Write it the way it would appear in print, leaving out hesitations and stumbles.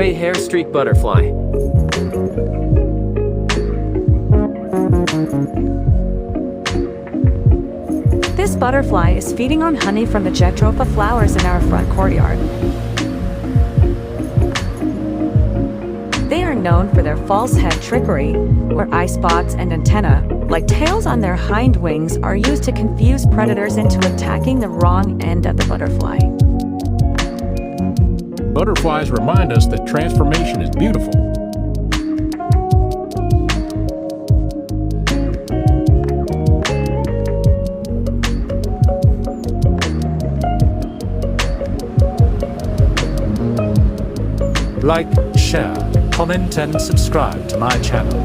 gray hairstreak butterfly. This butterfly is feeding on honey from the jatropha flowers in our front courtyard. They are known for their false head trickery, where eye spots and antennae, like tails on their hind wings, are used to confuse predators into attacking the wrong end of the butterfly. Butterflies remind us that transformation is beautiful. Like, share, comment and subscribe to my channel.